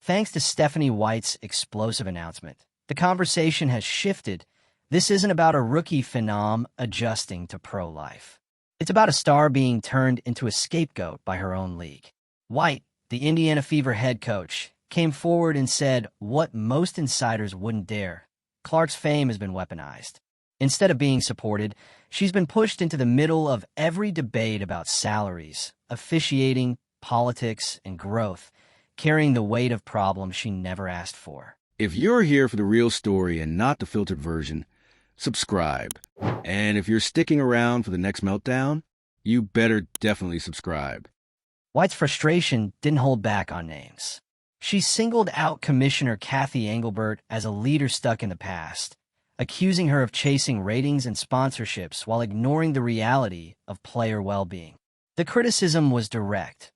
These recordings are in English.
Thanks to Stephanie White's explosive announcement, the conversation has shifted. This isn't about a rookie phenom adjusting to pro life. It's about a star being turned into a scapegoat by her own league. White, the Indiana Fever head coach, came forward and said what most insiders wouldn't dare. Clark's fame has been weaponized. Instead of being supported, she's been pushed into the middle of every debate about salaries, officiating, politics, and growth, carrying the weight of problems she never asked for. If you're here for the real story and not the filtered version, subscribe. And if you're sticking around for the next meltdown, you better definitely subscribe. White's frustration didn't hold back on names. She singled out Commissioner Kathy Engelbert as a leader stuck in the past, accusing her of chasing ratings and sponsorships while ignoring the reality of player well-being. The criticism was direct.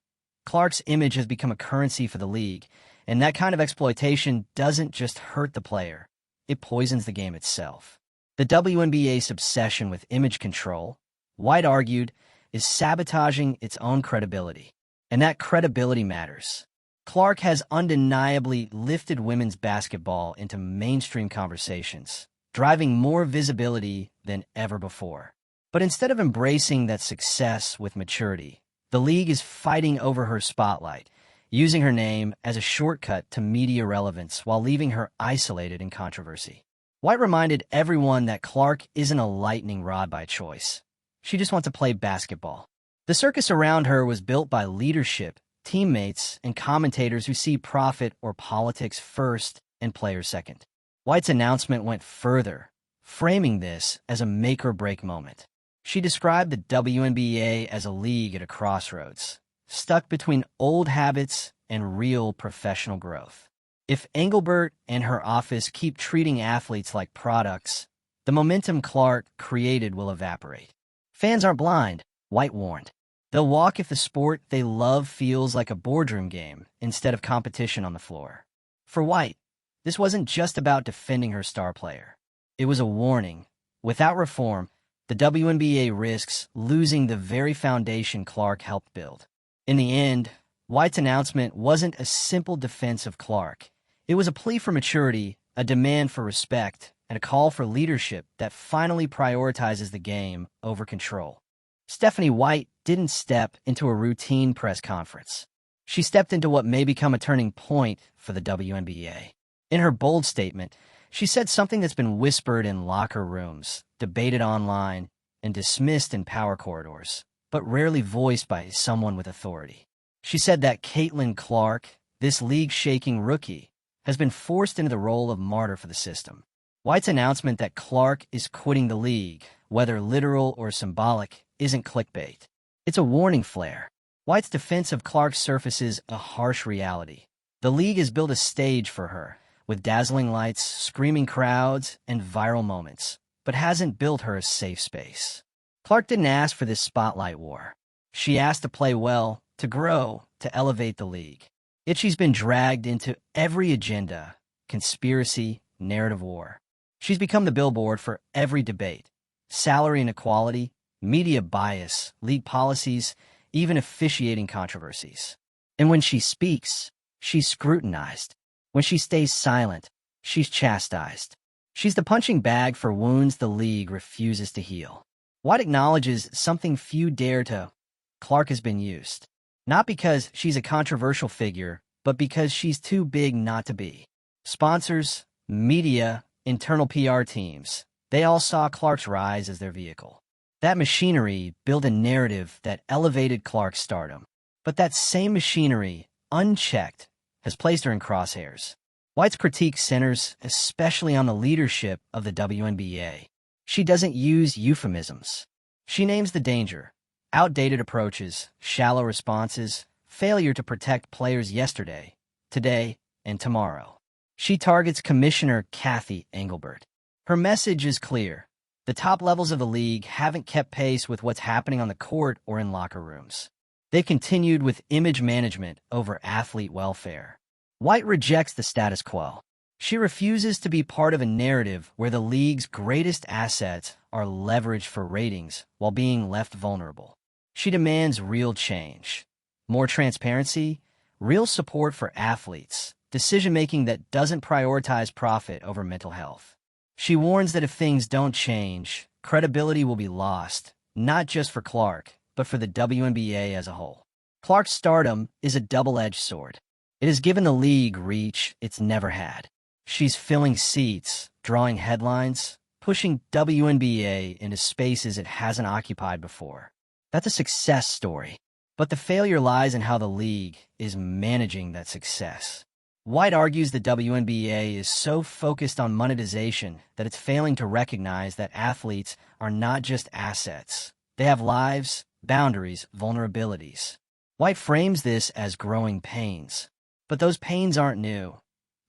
Clark's image has become a currency for the league, and that kind of exploitation doesn't just hurt the player, it poisons the game itself. The WNBA's obsession with image control, White argued, is sabotaging its own credibility. And that credibility matters. Clark has undeniably lifted women's basketball into mainstream conversations, driving more visibility than ever before. But instead of embracing that success with maturity, the league is fighting over her spotlight, using her name as a shortcut to media relevance while leaving her isolated in controversy. White reminded everyone that Clark isn't a lightning rod by choice. She just wants to play basketball. The circus around her was built by leadership, teammates, and commentators who see profit or politics first and players second. White's announcement went further, framing this as a make-or-break moment. She described the WNBA as a league at a crossroads, stuck between old habits and real professional growth. If Engelbert and her office keep treating athletes like products, the momentum Clark created will evaporate. Fans aren't blind, White warned. They'll walk if the sport they love feels like a boardroom game instead of competition on the floor. For White, this wasn't just about defending her star player. It was a warning. Without reform, the WNBA risks losing the very foundation Clark helped build. In the end, White's announcement wasn't a simple defense of Clark. It was a plea for maturity, a demand for respect, and a call for leadership that finally prioritizes the game over control. Stephanie White didn't step into a routine press conference. She stepped into what may become a turning point for the WNBA. In her bold statement, she said something that's been whispered in locker rooms, debated online, and dismissed in power corridors, but rarely voiced by someone with authority. She said that Caitlin Clark, this league-shaking rookie, has been forced into the role of martyr for the system. White's announcement that Clark is quitting the league, whether literal or symbolic, isn't clickbait. It's a warning flare. White's defense of Clark surfaces a harsh reality. The league has built a stage for her, with dazzling lights, screaming crowds, and viral moments, but hasn't built her a safe space. Clark didn't ask for this spotlight war. She asked to play well, to grow, to elevate the league. Yet she's been dragged into every agenda, conspiracy, narrative war. She's become the billboard for every debate. Salary inequality, media bias, league policies, even officiating controversies. And when she speaks, she's scrutinized. When she stays silent, she's chastised. She's the punching bag for wounds the league refuses to heal. White acknowledges something few dare to. Clark has been used. Not because she's a controversial figure, but because she's too big not to be. Sponsors, media, internal PR teams, they all saw Clark's rise as their vehicle. That machinery built a narrative that elevated Clark's stardom. But that same machinery, unchecked, has placed her in crosshairs. White's critique centers especially on the leadership of the WNBA. She doesn't use euphemisms. She names the danger: outdated approaches, shallow responses, failure to protect players yesterday, today, and tomorrow. She targets Commissioner Kathy Engelbert. Her message is clear. The top levels of the league haven't kept pace with what's happening on the court or in locker rooms. They've continued with image management over athlete welfare. White rejects the status quo. She refuses to be part of a narrative where the league's greatest assets are leveraged for ratings while being left vulnerable. She demands real change, more transparency, real support for athletes, decision-making that doesn't prioritize profit over mental health. She warns that if things don't change, credibility will be lost, not just for Clark, but for the WNBA as a whole. Clark's stardom is a double-edged sword. It has given the league reach it's never had. She's filling seats, drawing headlines, pushing WNBA into spaces it hasn't occupied before. That's a success story. But the failure lies in how the league is managing that success. White argues the WNBA is so focused on monetization that it's failing to recognize that athletes are not just assets. They have lives, boundaries, vulnerabilities. White frames this as growing pains. But those pains aren't new.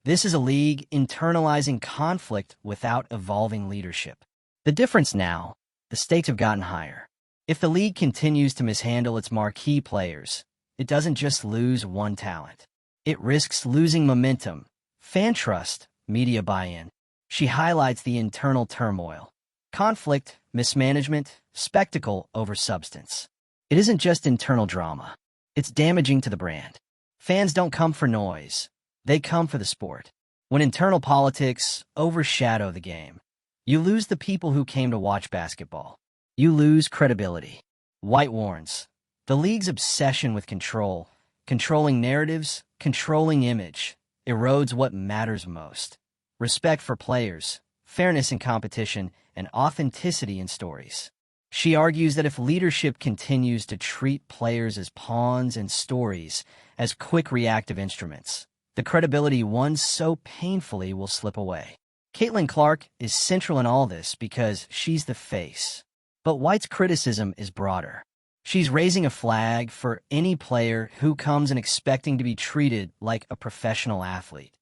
This is a league internalizing conflict without evolving leadership. The difference now, the stakes have gotten higher. If the league continues to mishandle its marquee players, it doesn't just lose one talent. It risks losing momentum, fan trust, media buy-in. She highlights the internal turmoil. Conflict, mismanagement, spectacle over substance. It isn't just internal drama. It's damaging to the brand. Fans don't come for noise. They come for the sport. When internal politics overshadow the game, you lose the people who came to watch basketball. You lose credibility. White warns, the league's obsession with control, controlling narratives, controlling image, erodes what matters most. Respect for players, fairness in competition, and authenticity in stories. She argues that if leadership continues to treat players as pawns and stories as quick reactive instruments, the credibility won so painfully will slip away. Caitlin Clark is central in all this because she's the face. But White's criticism is broader. She's raising a flag for any player who comes in expecting to be treated like a professional athlete,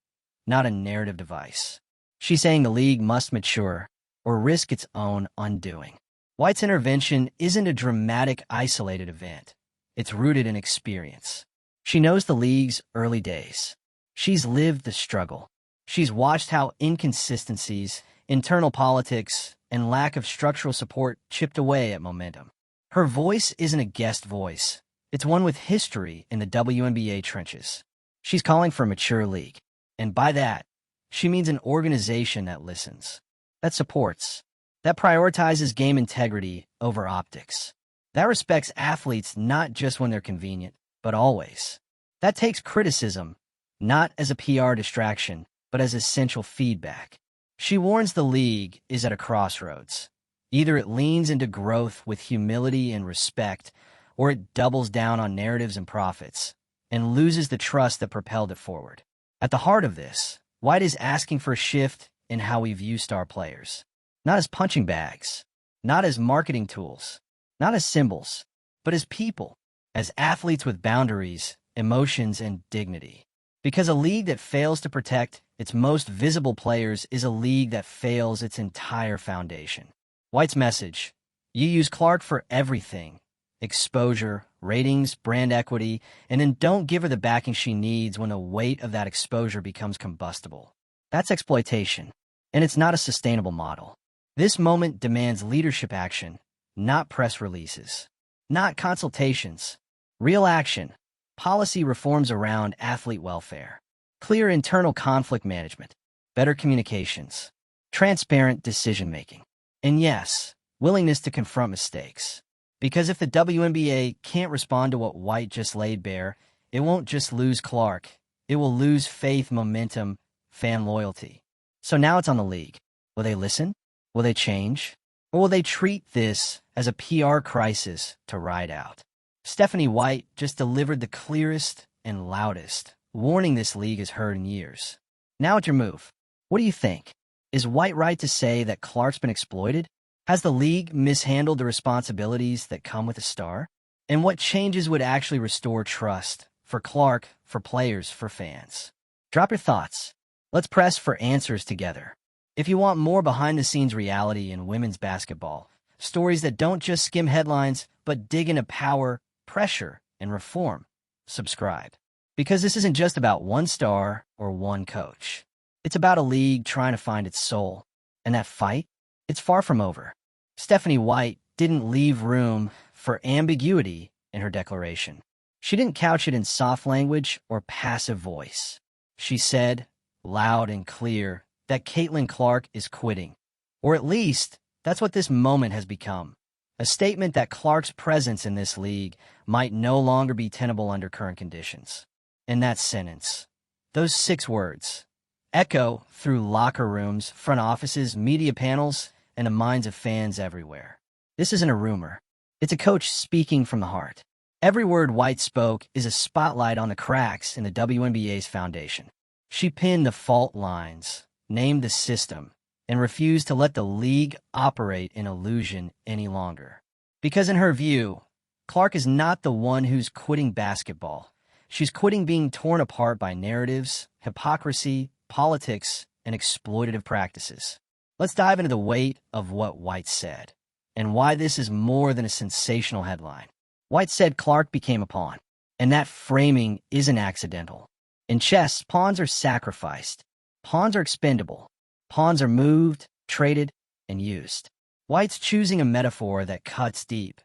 not a narrative device. She's saying the league must mature or risk its own undoing. White's intervention isn't a dramatic, isolated event. It's rooted in experience. She knows the league's early days. She's lived the struggle. She's watched how inconsistencies, internal politics, and lack of structural support chipped away at momentum. Her voice isn't a guest voice. It's one with history in the WNBA trenches. She's calling for a mature league. And by that, she means an organization that listens, that supports, that prioritizes game integrity over optics, that respects athletes not just when they're convenient, but always. That takes criticism, not as a PR distraction, but as essential feedback. She warns the league is at a crossroads. Either it leans into growth with humility and respect, or it doubles down on narratives and profits, and loses the trust that propelled it forward. At the heart of this, White is asking for a shift in how we view star players. Not as punching bags, not as marketing tools, not as symbols, but as people, as athletes with boundaries, emotions, and dignity. Because a league that fails to protect its most visible players is a league that fails its entire foundation. White's message: you use Clark for everything, exposure, ratings, brand equity, and then don't give her the backing she needs when the weight of that exposure becomes combustible. That's exploitation, and it's not a sustainable model. This moment demands leadership action, not press releases, not consultations, real action, policy reforms around athlete welfare, clear internal conflict management, better communications, transparent decision-making, and yes, willingness to confront mistakes. Because if the WNBA can't respond to what White just laid bare, it won't just lose Clark, it will lose faith, momentum, fan loyalty. So now it's on the league. Will they listen? Will they change? Or will they treat this as a PR crisis to ride out? Stephanie White just delivered the clearest and loudest warning this league has heard in years. Now it's your move. What do you think? Is White right to say that Clark's been exploited? Has the league mishandled the responsibilities that come with a star? And what changes would actually restore trust for Clark, for players, for fans? Drop your thoughts. Let's press for answers together. If you want more behind-the-scenes reality in women's basketball, stories that don't just skim headlines, but dig into power, pressure, and reform, subscribe. Because this isn't just about one star or one coach. It's about a league trying to find its soul. And that fight, it's far from over. Stephanie White didn't leave room for ambiguity in her declaration. She didn't couch it in soft language or passive voice. She said, loud and clear, that Caitlin Clark is quitting. Or at least, that's what this moment has become. A statement that Clark's presence in this league might no longer be tenable under current conditions. In that sentence, those 6 words echo through locker rooms, front offices, media panels, and the minds of fans everywhere. This isn't a rumor. It's a coach speaking from the heart. Every word White spoke is a spotlight on the cracks in the WNBA's foundation. She pinned the fault lines, named the system, and refused to let the league operate in illusion any longer. Because in her view, Clark is not the one who's quitting basketball. She's quitting being torn apart by narratives, hypocrisy, politics, and exploitative practices. Let's dive into the weight of what White said, and why this is more than a sensational headline. White said Clark became a pawn, and that framing isn't accidental. In chess, pawns are sacrificed. Pawns are expendable. Pawns are moved, traded, and used. White's choosing a metaphor that cuts deep.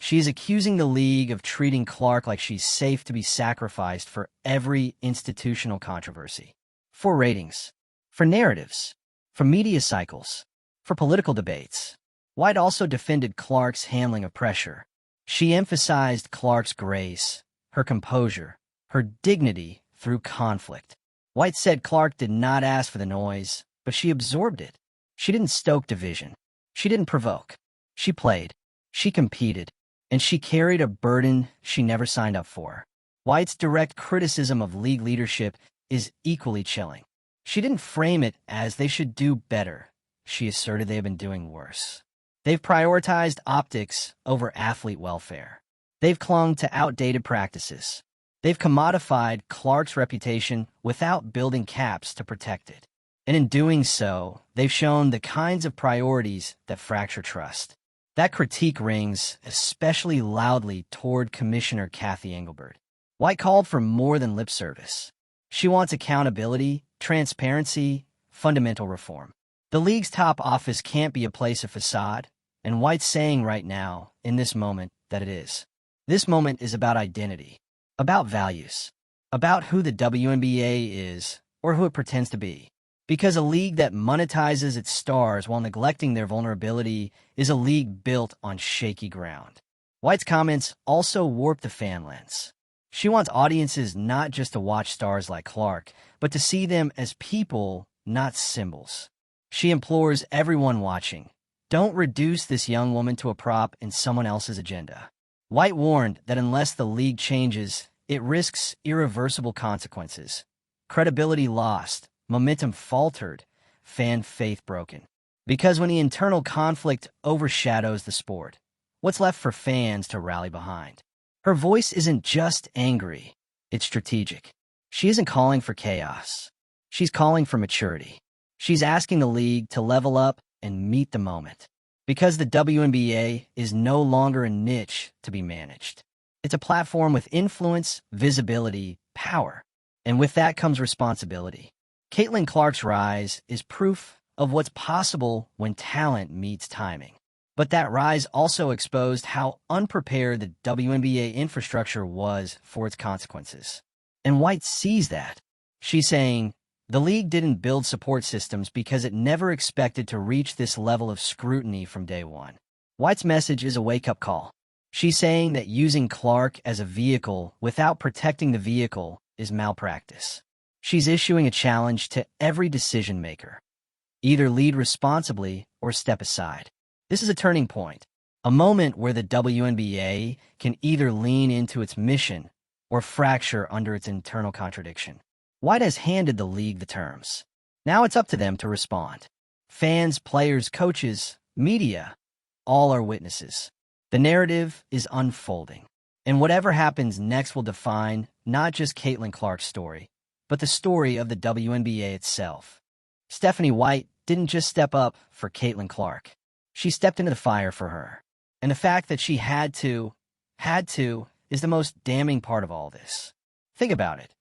She is accusing the league of treating Clark like she's safe to be sacrificed for every institutional controversy. For ratings, for narratives, for media cycles, for political debates. White also defended Clark's handling of pressure. She emphasized Clark's grace, her composure, her dignity through conflict. White said Clark did not ask for the noise, but she absorbed it. She didn't stoke division. She didn't provoke. She played. She competed. And she carried a burden she never signed up for. White's direct criticism of league leadership is equally chilling. She didn't frame it as they should do better. She asserted they have been doing worse. They've prioritized optics over athlete welfare. They've clung to outdated practices. They've commodified Clark's reputation without building caps to protect it. And in doing so, they've shown the kinds of priorities that fracture trust. That critique rings especially loudly toward Commissioner Kathy Engelbert. White called for more than lip service. She wants accountability, transparency, fundamental reform. The league's top office can't be a place of facade, and White's saying right now, in this moment, that it is. This moment is about identity, about values, about who the WNBA is, or who it pretends to be. Because a league that monetizes its stars while neglecting their vulnerability is a league built on shaky ground. White's comments also warp the fan lens. She wants audiences not just to watch stars like Clark, but to see them as people, not symbols. She implores everyone watching, don't reduce this young woman to a prop in someone else's agenda. White warned that unless the league changes, it risks irreversible consequences. Credibility lost, momentum faltered, fan faith broken. Because when the internal conflict overshadows the sport, what's left for fans to rally behind? Her voice isn't just angry, it's strategic. She isn't calling for chaos. She's calling for maturity. She's asking the league to level up and meet the moment. Because the WNBA is no longer a niche to be managed. It's a platform with influence, visibility, power. And with that comes responsibility. Caitlin Clark's rise is proof of what's possible when talent meets timing. But that rise also exposed how unprepared the WNBA infrastructure was for its consequences. And White sees that. She's saying, the league didn't build support systems because it never expected to reach this level of scrutiny from day one. White's message is a wake-up call. She's saying that using Clark as a vehicle without protecting the vehicle is malpractice. She's issuing a challenge to every decision-maker. Either lead responsibly or step aside. This is a turning point, a moment where the WNBA can either lean into its mission or fracture under its internal contradiction. White has handed the league the terms. Now it's up to them to respond. Fans, players, coaches, media, all are witnesses. The narrative is unfolding. And whatever happens next will define not just Caitlin Clark's story, but the story of the WNBA itself. Stephanie White didn't just step up for Caitlin Clark. She stepped into the fire for her. And the fact that she had to, is the most damning part of all this. Think about it.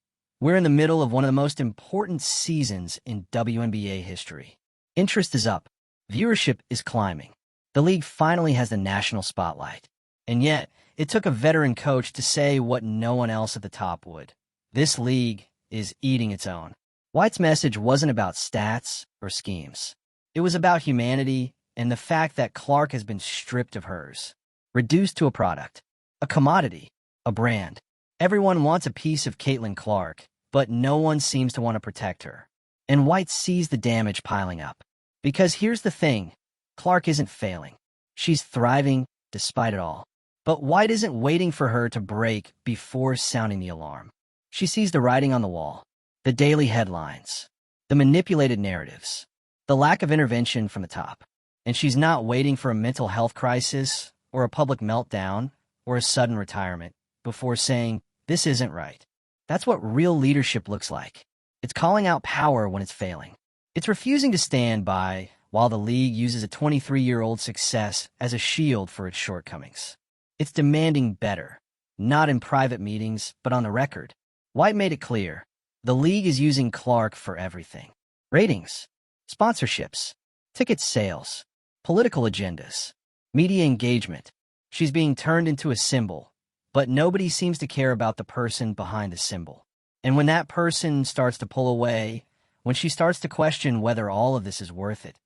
We're in the middle of one of the most important seasons in WNBA history. Interest is up. Viewership is climbing. The league finally has the national spotlight. And yet, it took a veteran coach to say what no one else at the top would. This league is eating its own. White's message wasn't about stats or schemes. It was about humanity and the fact that Clark has been stripped of hers, reduced to a product, a commodity, a brand. Everyone wants a piece of Caitlin Clark, but no one seems to want to protect her. And White sees the damage piling up. Because here's the thing, Clark isn't failing. She's thriving despite it all. But White isn't waiting for her to break before sounding the alarm. She sees the writing on the wall, the daily headlines, the manipulated narratives, the lack of intervention from the top. And she's not waiting for a mental health crisis or a public meltdown or a sudden retirement before saying, this isn't right. That's what real leadership looks like. It's calling out power when it's failing. It's refusing to stand by while the league uses a 23-year-old success as a shield for its shortcomings. It's demanding better, not in private meetings, but on the record. White made it clear, the league is using Clark for everything. Ratings, sponsorships, ticket sales, political agendas, media engagement. She's being turned into a symbol, but nobody seems to care about the person behind the symbol. And when that person starts to pull away, when she starts to question whether all of this is worth it,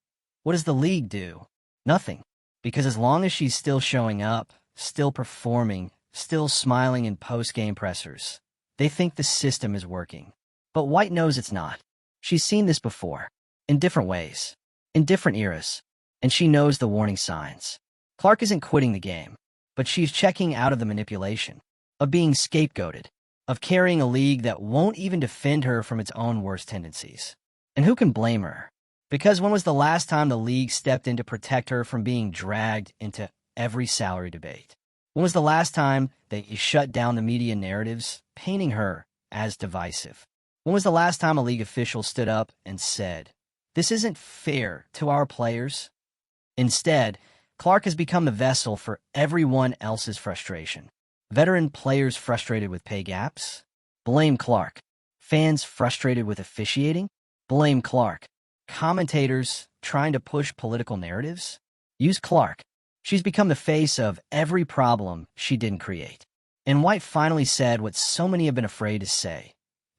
what does the league do? Nothing. Because as long as she's still showing up, still performing, still smiling in post-game pressers, they think the system is working. But White knows it's not. She's seen this before, in different ways, in different eras, and she knows the warning signs. Clark isn't quitting the game, but she's checking out of the manipulation, of being scapegoated, of carrying a league that won't even defend her from its own worst tendencies. And who can blame her? Because when was the last time the league stepped in to protect her from being dragged into every salary debate? When was the last time that you shut down the media narratives, painting her as divisive? When was the last time a league official stood up and said, this isn't fair to our players? Instead, Clark has become the vessel for everyone else's frustration. Veteran players frustrated with pay gaps? Blame Clark. Fans frustrated with officiating? Blame Clark. Commentators trying to push political narratives? Use Clark. She's become the face of every problem she didn't create. And White finally said what so many have been afraid to say.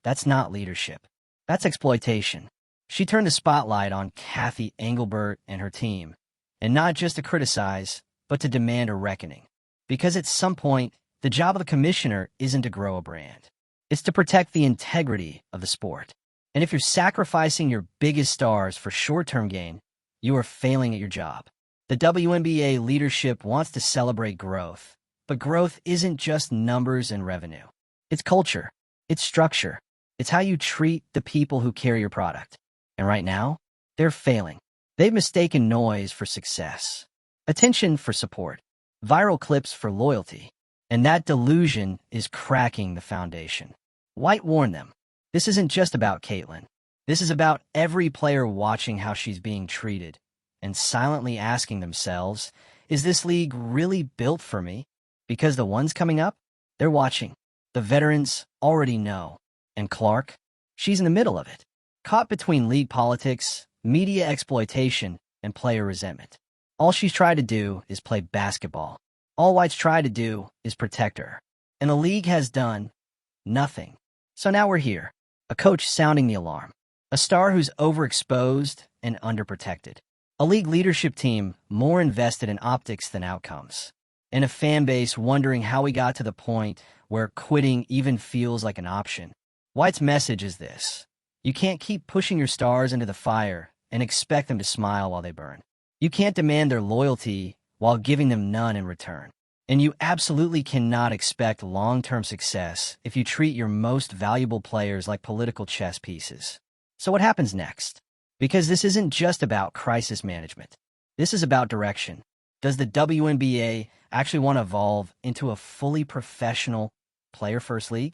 That's not leadership. That's exploitation. She turned the spotlight on Cathy Engelbert and her team, and not just to criticize, but to demand a reckoning. Because at some point, the job of the commissioner isn't to grow a brand. It's to protect the integrity of the sport. And if you're sacrificing your biggest stars for short-term gain, you are failing at your job. The WNBA leadership wants to celebrate growth, but growth isn't just numbers and revenue. It's culture. It's structure. It's how you treat the people who carry your product. And right now, they're failing. They've mistaken noise for success, attention for support, viral clips for loyalty, and that delusion is cracking the foundation. White warned them. This isn't just about Caitlin. This is about every player watching how she's being treated and silently asking themselves, is this league really built for me? Because the ones coming up, they're watching. The veterans already know. And Clark, she's in the middle of it, caught between league politics, media exploitation, and player resentment. All she's tried to do is play basketball. All White's tried to do is protect her. And the league has done nothing. So now we're here, a coach sounding the alarm, a star who's overexposed and underprotected, a league leadership team more invested in optics than outcomes, and a fan base wondering how we got to the point where quitting even feels like an option. White's message is this. You can't keep pushing your stars into the fire and expect them to smile while they burn. You can't demand their loyalty while giving them none in return. And you absolutely cannot expect long-term success if you treat your most valuable players like political chess pieces. So what happens next? Because this isn't just about crisis management. This is about direction. Does the WNBA actually want to evolve into a fully professional player-first league?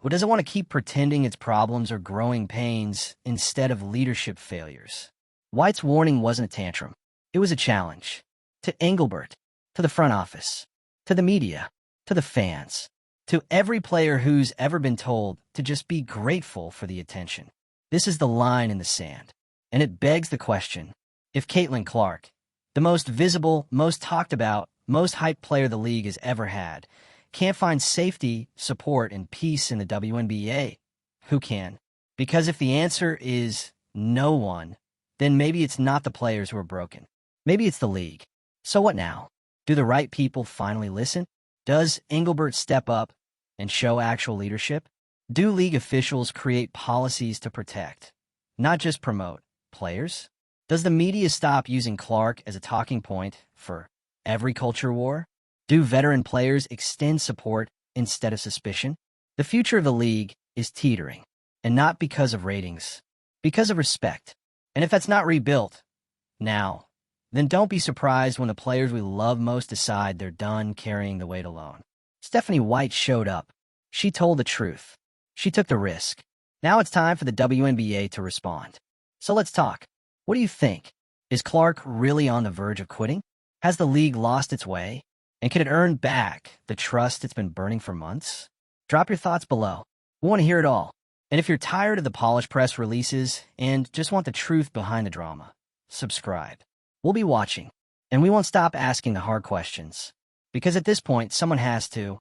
Or does it want to keep pretending its problems are growing pains instead of leadership failures? White's warning wasn't a tantrum. It was a challenge. To Engelbert, to the front office, to the media, to the fans, to every player who's ever been told to just be grateful for the attention. This is the line in the sand. And it begs the question, if Caitlin Clark, the most visible, most talked about, most hyped player the league has ever had, can't find safety, support, and peace in the WNBA, who can? Because if the answer is no one, then maybe it's not the players who are broken. Maybe it's the league. So what now? Do the right people finally listen? Does Engelbert step up and show actual leadership? Do league officials create policies to protect, not just promote, players? Does the media stop using Clark as a talking point for every culture war? Do veteran players extend support instead of suspicion? The future of the league is teetering, and not because of ratings, because of respect. And if that's not rebuilt now, then don't be surprised when the players we love most decide they're done carrying the weight alone. Stephanie White showed up. She told the truth. She took the risk. Now it's time for the WNBA to respond. So let's talk. What do you think? Is Clark really on the verge of quitting? Has the league lost its way? And can it earn back the trust it's been burning for months? Drop your thoughts below. We want to hear it all. And if you're tired of the polished press releases and just want the truth behind the drama, subscribe. We'll be watching, and we won't stop asking the hard questions. Because at this point, someone has to.